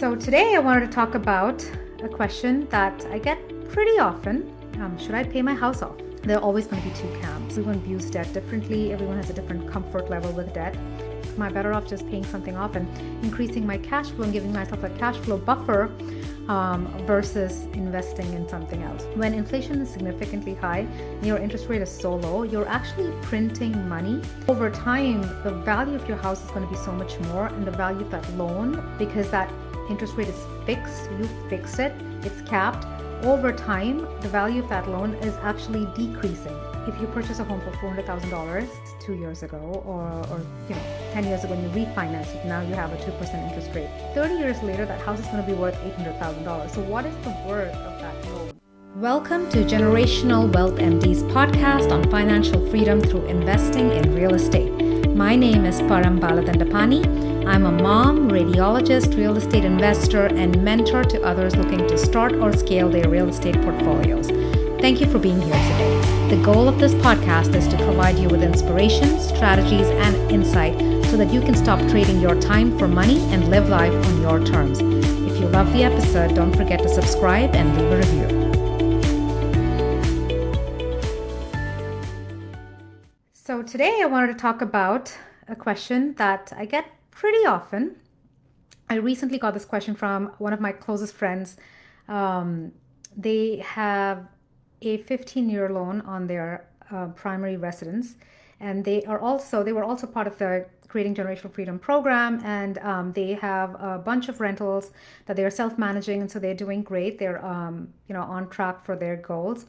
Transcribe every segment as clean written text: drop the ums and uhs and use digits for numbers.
So today I wanted to talk about a question that I get pretty often. Should I pay my house off? There are always going to be two camps. Everyone views debt differently. Everyone has a different comfort level with debt. Am I better off just paying something off and increasing my cash flow and giving myself a cash flow buffer versus investing in something else? When inflation is significantly high and your interest rate is so low, you're actually printing money. Over time, the value of your house is going to be so much more, and the value of that loan, because that interest rate is fixed, you fixed it, it's capped. Over time, the value of that loan is actually decreasing. If you purchase a home for $400,000 2 years ago, or 10 years ago, and you refinance it, now you have a 2% interest rate. 30 years later, that house is going to be worth $800,000. So what is the worth of that loan? Welcome to Generational Wealth MD's podcast on financial freedom through investing in real estate. My name is 𝗵𝗵𝗂𝗜. I'm a mom, radiologist, real estate investor, and mentor to others looking to start or scale their real estate portfolios. Thank you for being here today. The goal of this podcast is to provide you with inspiration, strategies, and insight so that you can stop trading your time for money and live life on your terms. If you love the episode, don't forget to subscribe and leave a review. So today I wanted to talk about a question that I get pretty often. I recently got this question from one of my closest friends. They have a 15-year loan on their primary residence, and they were also part of the Creating Generational Freedom program, and they have a bunch of rentals that they are self-managing, and so they're doing great. They're on track for their goals.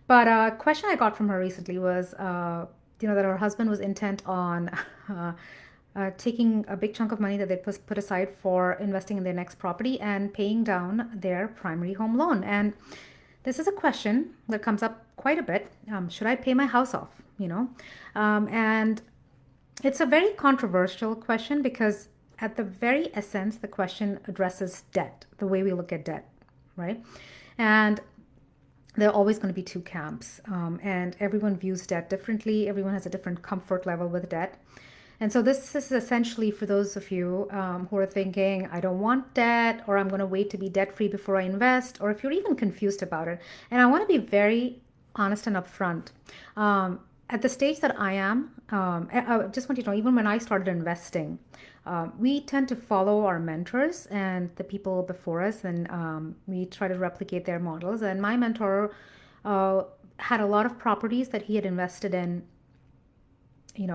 But a question I got from her recently was that her husband was intent on taking a big chunk of money that they put aside for investing in their next property and paying down their primary home loan. And this is a question that comes up quite a bit. Should I pay my house off? And it's a very controversial question because at the very essence, the question addresses debt, the way we look at debt, right? And there are always going to be two camps, and everyone views debt differently. Everyone has a different comfort level with debt. And so this is essentially for those of you who are thinking, I don't want debt, or I'm going to wait to be debt-free before I invest, or if you're even confused about it. And I want to be very honest and upfront. At the stage that I am, I just want you to know, even when I started investing, we tend to follow our mentors and the people before us, and we try to replicate their models. And my mentor had a lot of properties that he had invested in,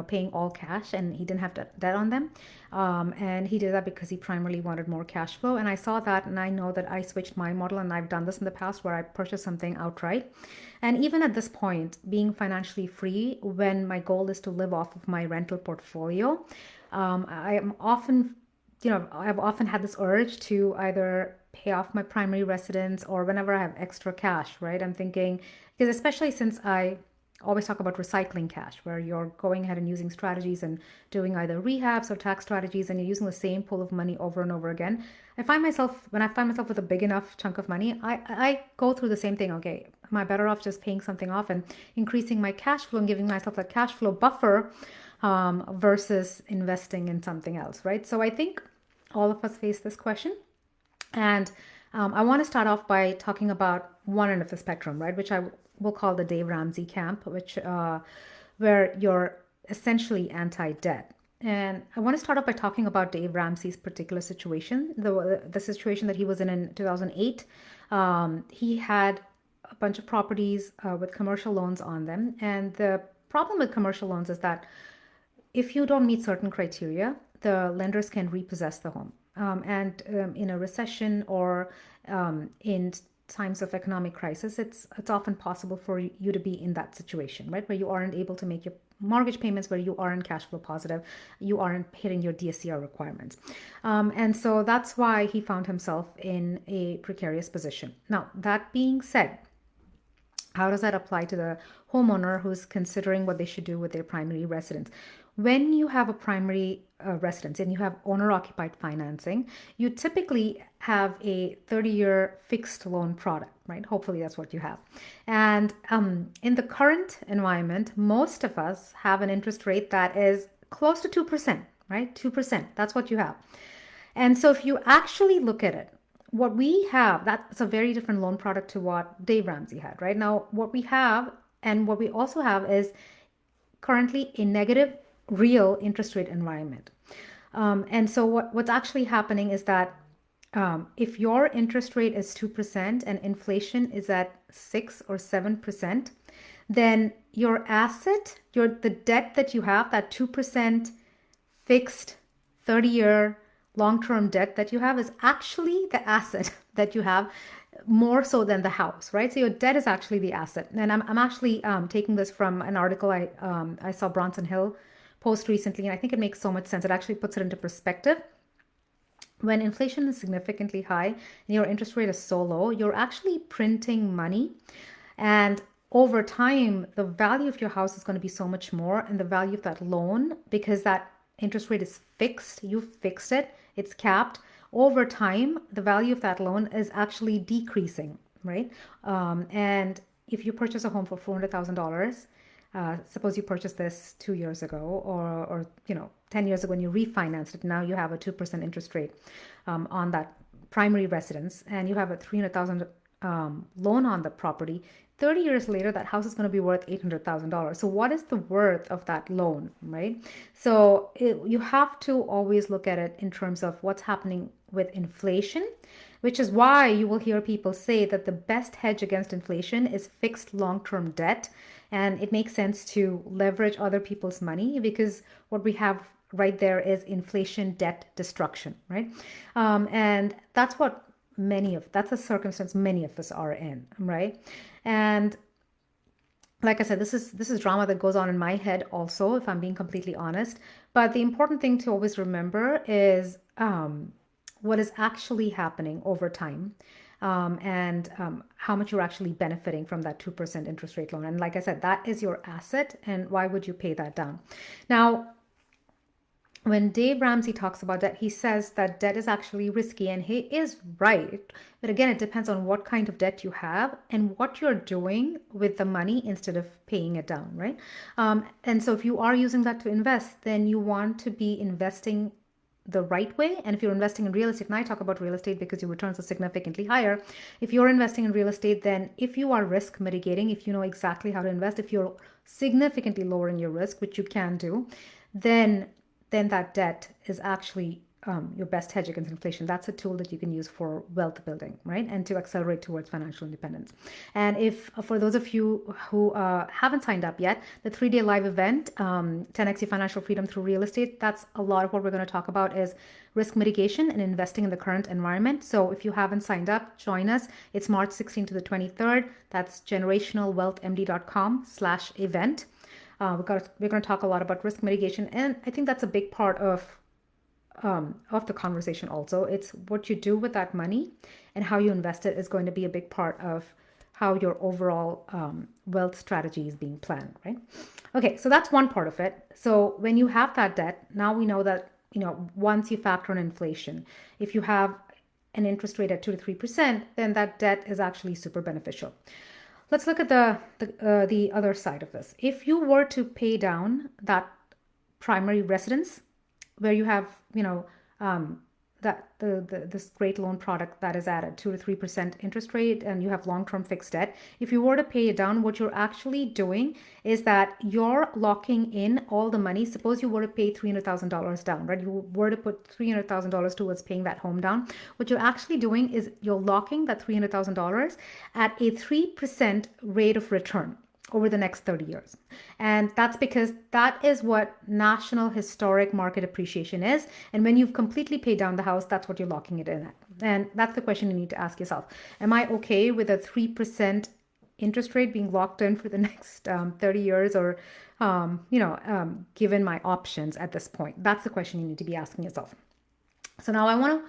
paying all cash, and he didn't have debt on them. And he did that because he primarily wanted more cash flow. And I saw that, and I know that I switched my model, and I've done this in the past where I purchased something outright. And even at this point, being financially free, when my goal is to live off of my rental portfolio, I've often had this urge to either pay off my primary residence, or whenever I have extra cash, right? I'm thinking, because especially since I always talk about recycling cash, where you're going ahead and using strategies and doing either rehabs or tax strategies, and you're using the same pool of money over and over again. When I find myself with a big enough chunk of money, I go through the same thing. Okay, am I better off just paying something off and increasing my cash flow and giving myself a cash flow buffer versus investing in something else, right? So I think all of us face this question. And I want to start off by talking about one end of the spectrum, right, which I will call the Dave Ramsey camp, where you're essentially anti-debt. And I want to start off by talking about Dave Ramsey's particular situation, the situation that he was in 2008. He had a bunch of properties with commercial loans on them. And the problem with commercial loans is that if you don't meet certain criteria, the lenders can repossess the home. And in a recession or in times of economic crisis, it's often possible for you to be in that situation, right? Where you aren't able to make your mortgage payments, where you aren't cash flow positive, you aren't hitting your DSCR requirements. And so that's why he found himself in a precarious position. Now, that being said, how does that apply to the homeowner who's considering what they should do with their primary residence? When you have a primary residence and you have owner-occupied financing, you typically have a 30-year fixed loan product, right? Hopefully that's what you have. And in the current environment, most of us have an interest rate that is close to 2%, right? 2%, that's what you have. And so if you actually look at it, what we have, that's a very different loan product to what 𝗵𝗵𝗎 had, right? Now, what we have and what we also have is currently a negative real interest rate environment. And so what's actually happening is that if your interest rate is 2% and inflation is at 6 or 7%, then your asset, the debt that you have, that 2% fixed 30-year long-term debt that you have is actually the asset that you have more so than the house, right? So your debt is actually the asset. And I'm actually taking this from an article I saw Bronson Hill post recently, and I think it makes so much sense. It actually puts it into perspective. When inflation is significantly high and your interest rate is so low, you're actually printing money. And over time, the value of your house is going to be so much more, and the value of that loan, because that interest rate is fixed, you fixed it, it's capped. Over time, the value of that loan is actually decreasing, right? And if you purchase a home for $400,000, suppose you purchased this 2 years ago, or 10 years ago when you refinanced it, now you have a 2% interest rate on that primary residence, and you have a $300,000 loan on the property. 30 years later, that house is going to be worth $800,000. So what is the worth of that loan, right? So you have to always look at it in terms of what's happening with inflation, which is why you will hear people say that the best hedge against inflation is fixed long-term debt. And it makes sense to leverage other people's money, because what we have right there is inflation debt destruction, right? And that's a circumstance many of us are in, right? And like I said, this is drama that goes on in my head also, if I'm being completely honest. But the important thing to always remember is what is actually happening over time, and how much you're actually benefiting from that 2% interest rate loan. And like I said, that is your asset, and why would you pay that down? Now, when 𝗵𝗵𝗎 talks about debt, he says that debt is actually risky, and he is right. But again, it depends on what kind of debt you have and what you're doing with the money instead of paying it down, right? And so if you are using that to invest, then you want to be investing the right way. And if you're investing in real estate, and I talk about real estate because your returns are significantly higher. If you're investing in real estate, then if you are risk mitigating, if you know exactly how to invest, if you're significantly lowering your risk, which you can do, then that debt is actually your best hedge against inflation. That's a tool that you can use for wealth building, right? And to accelerate towards financial independence. And if, for those of you who haven't signed up yet, the 3-day live event, 10x your financial freedom through real estate, that's a lot of what we're going to talk about is risk mitigation and investing in the current environment. So if you haven't signed up, join us. It's March 16th to the 23rd. That's generationalwealthmd.com/event. We're going to talk a lot about risk mitigation, and I think that's a big part of the conversation also. It's what you do with that money and how you invest it is going to be a big part of how your overall wealth strategy is being planned, right? Okay, so that's one part of it. So when you have that debt, now we know that, once you factor in inflation, if you have an interest rate at 2 to 3%, then that debt is actually super beneficial. Let's look at the other side of this. If you were to pay down that primary residence, where you have, this great loan product that is at a 2 to 3% interest rate, and you have long-term fixed debt, if you were to pay it down, what you're actually doing is that you're locking in all the money. Suppose you were to pay $300,000 down, right? You were to put $300,000 towards paying that home down. What you're actually doing is you're locking that $300,000 at a 3% rate of return over the next 30 years. And that's because that is what national historic market appreciation is. And when you've completely paid down the house, that's what you're locking it in at. And that's the question you need to ask yourself. Am I okay with a 3% interest rate being locked in for the next 30 years, or, given my options at this point? That's the question you need to be asking yourself. So now I want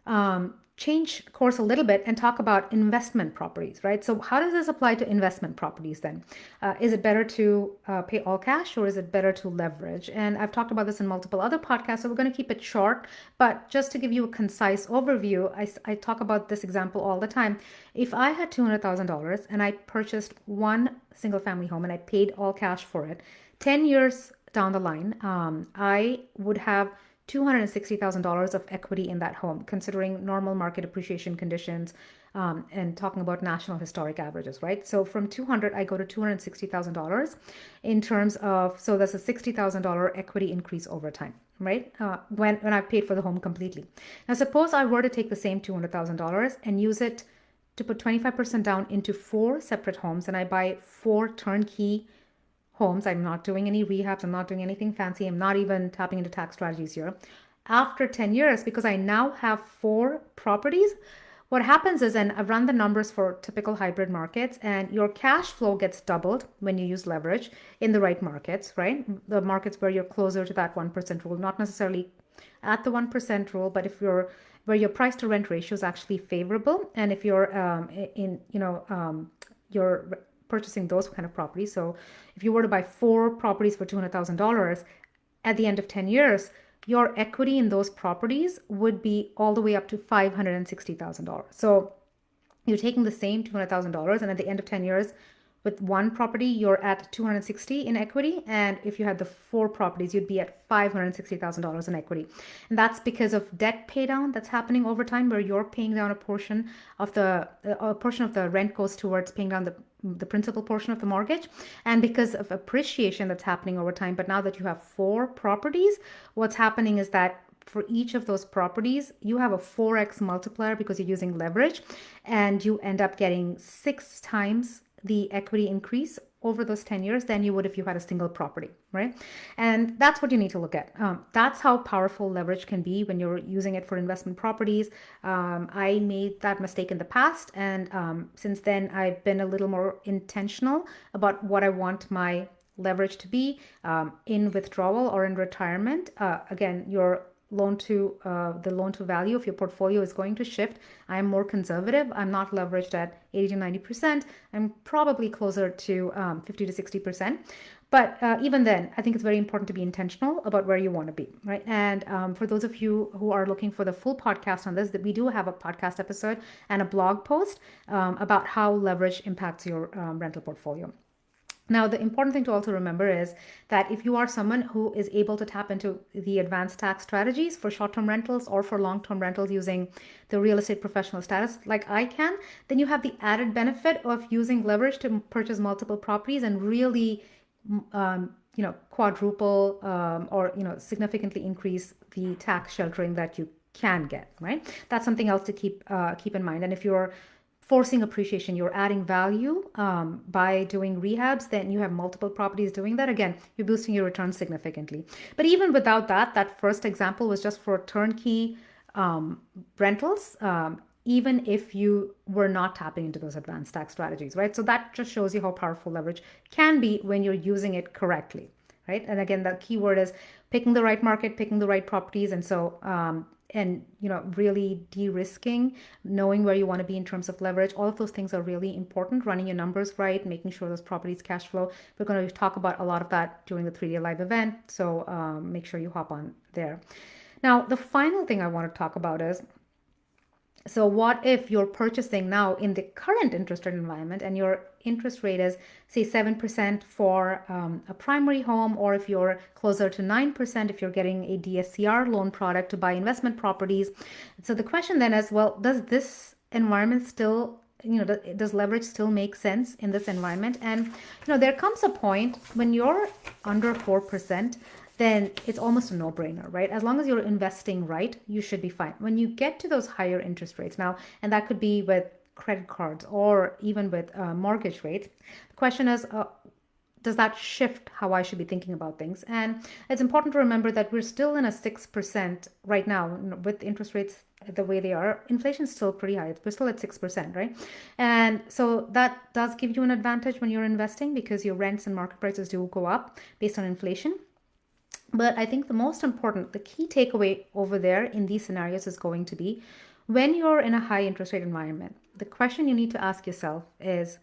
to change course a little bit and talk about investment properties, right? So how does this apply to investment properties then? Is it better to pay all cash, or is it better to leverage? And I've talked about this in multiple other podcasts, so we're going to keep it short. But just to give you a concise overview, I talk about this example all the time. If I had $200,000 and I purchased one single family home and I paid all cash for it, 10 years down the line, I would have $260,000 of equity in that home, considering normal market appreciation conditions, and talking about national historic averages, right? So from 200, I go to $260,000 in terms of, so that's a $60,000 equity increase over time, right? When I paid for the home completely. Now, suppose I were to take the same $200,000 and use it to put 25% down into 4 separate homes, and I buy 4 turnkey homes. I'm not doing any rehabs. I'm not doing anything fancy. I'm not even tapping into tax strategies here. After 10 years, because I now have 4 properties, what happens is, and I've run the numbers for typical hybrid markets, and your cash flow gets doubled when you use leverage in the right markets, right? The markets where you're closer to that 1% rule, not necessarily at the 1% rule, but if you're where your price to rent ratio is actually favorable, and if you're you're purchasing those kind of properties. So if you were to buy 4 properties for $200,000 at the end of 10 years, your equity in those properties would be all the way up to $560,000. So you're taking the same $200,000, and at the end of 10 years, with 1 property, you're at $260 in equity. And if you had the 4 properties, you'd be at $560,000 in equity. And that's because of debt pay down that's happening over time, where you're paying down a portion of the rent goes towards paying down the principal portion of the mortgage, and because of appreciation that's happening over time. But now that you have 4 properties, what's happening is that for each of those properties, you have a 4x multiplier because you're using leverage, and you end up getting 6 times the equity increase over those 10 years than you would if you had a single property, right? And that's what you need to look at. That's how powerful leverage can be when you're using it for investment properties. I made that mistake in the past, and since then I've been a little more intentional about what I want my leverage to be in withdrawal or in retirement. Again, your the loan to value of your portfolio is going to shift. I'm more conservative. I'm not leveraged at 80 to 90%. I'm probably closer to 50 to 60%. But even then, I think it's very important to be intentional about where you want to be, right? And for those of you who are looking for the full podcast on this, that we do have a podcast episode and a blog post about how leverage impacts your rental portfolio. Now, the important thing to also remember is that if you are someone who is able to tap into the advanced tax strategies for short-term rentals or for long-term rentals using the real estate professional status like I can, then you have the added benefit of using leverage to purchase multiple properties and really quadruple or significantly increase the tax sheltering that you can get, right? That's something else to keep in mind. And if you're forcing appreciation, you're adding value by doing rehabs, then you have multiple properties doing that. Again, you're boosting your returns significantly. But even without that, that first example was just for turnkey rentals, even if you were not tapping into those advanced tax strategies, right? So that just shows you how powerful leverage can be when you're using it correctly, right? And again, the key word is picking the right market, picking the right properties. And so really de-risking, knowing where you want to be in terms of leverage. All of those things are really important. Running your numbers right, making sure those properties cash flow. We're going to talk about a lot of that during the 3-day live event. So make sure you hop on there. Now, the final thing I want to talk about is, so what if you're purchasing now in the current interest rate environment and your interest rate is, say, 7% for a primary home, or if you're closer to 9% if you're getting a DSCR loan product to buy investment properties. So the question then is, well, does this environment still, does leverage still make sense in this environment? And, there comes a point when you're under 4%, then it's almost a no-brainer, right? As long as you're investing right, you should be fine. When you get to those higher interest rates now, and that could be with credit cards or even with mortgage rates, the question is, does that shift how I should be thinking about things? And it's important to remember that we're still in a 6% right now with interest rates the way they are. Inflation is still pretty high. We're still at 6%, right? And so that does give you an advantage when you're investing, because your rents and market prices do go up based on inflation. But I think the most important, the key takeaway over there in these scenarios is going to be, when you're in a high interest rate environment, the question you need to ask yourself is,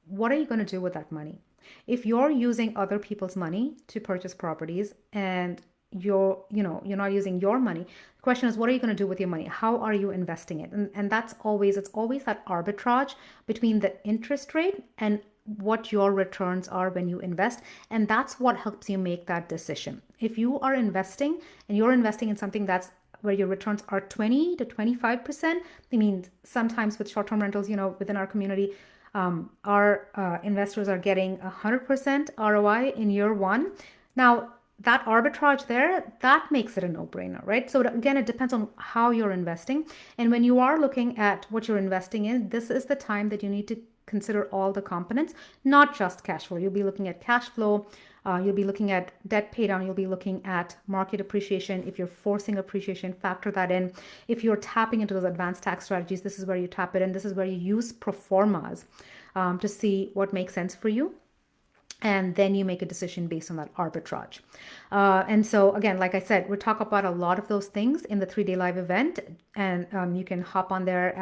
what are you going to do with that money? If you're using other people's money to purchase properties and you're not using your money, the question is, what are you going to do with your money? How are you investing it? And it's always that arbitrage between the interest rate and what your returns are when you invest. And that's what helps you make that decision. If you are investing and you're investing in something that's where your returns are 20 to 25%, I mean, sometimes with short-term rentals, within our community, our investors are getting 100% ROI in year one. Now, that arbitrage there, that makes it a no-brainer, right? So again, it depends on how you're investing. And when you are looking at what you're investing in, this is the time that you need to consider all the components, not just cash flow. You'll be looking at cash flow, you'll be looking at debt pay down, you'll be looking at market appreciation. If you're forcing appreciation, factor that in. If you're tapping into those advanced tax strategies, this is where you tap it in. This is where you use pro formas to see what makes sense for you. And then you make a decision based on that arbitrage. And so again, like I said, we'll talk about a lot of those things in the 3-day live event. And you can hop on there.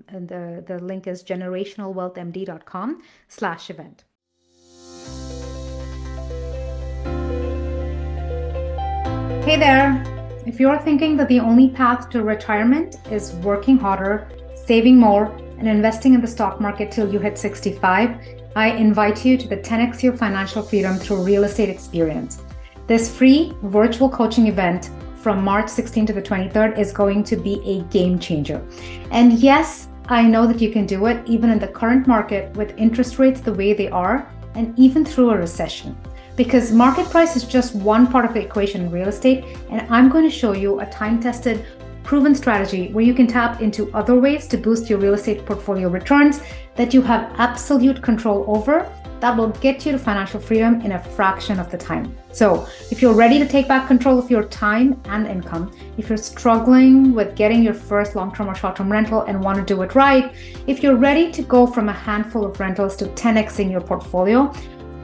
And the link is generationalwealthmd.com/event. Hey there. If you're thinking that the only path to retirement is working harder, saving more, and investing in the stock market till you hit 65, I invite you to the 10x Your Financial Freedom Through Real Estate Experience. This free virtual coaching event from March 16th to the 23rd is going to be a game changer. And yes, I know that you can do it even in the current market with interest rates the way they are, and even through a recession. Because market price is just one part of the equation in real estate, and I'm going to show you a time-tested, proven strategy where you can tap into other ways to boost your real estate portfolio returns that you have absolute control over, that will get you to financial freedom in a fraction of the time. So if you're ready to take back control of your time and income, if you're struggling with getting your first long-term or short-term rental and want to do it right, if you're ready to go from a handful of rentals to 10xing your portfolio,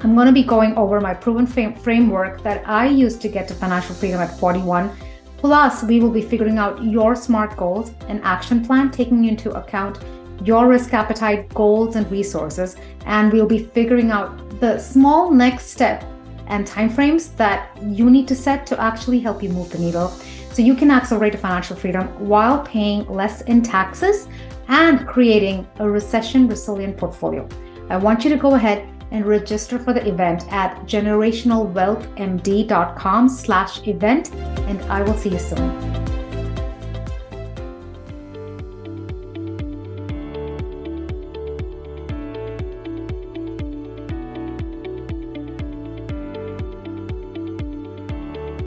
I'm going to be going over my proven framework that I used to get to financial freedom at 41. Plus, we will be figuring out your SMART goals and action plan, taking into account your risk appetite, goals, and resources. And we'll be figuring out the small next step and timeframes that you need to set to actually help you move the needle so you can accelerate to financial freedom while paying less in taxes and creating a recession-resilient portfolio. I want you to go ahead and register for the event at generationalwealthmd.com/event, and I will see you soon.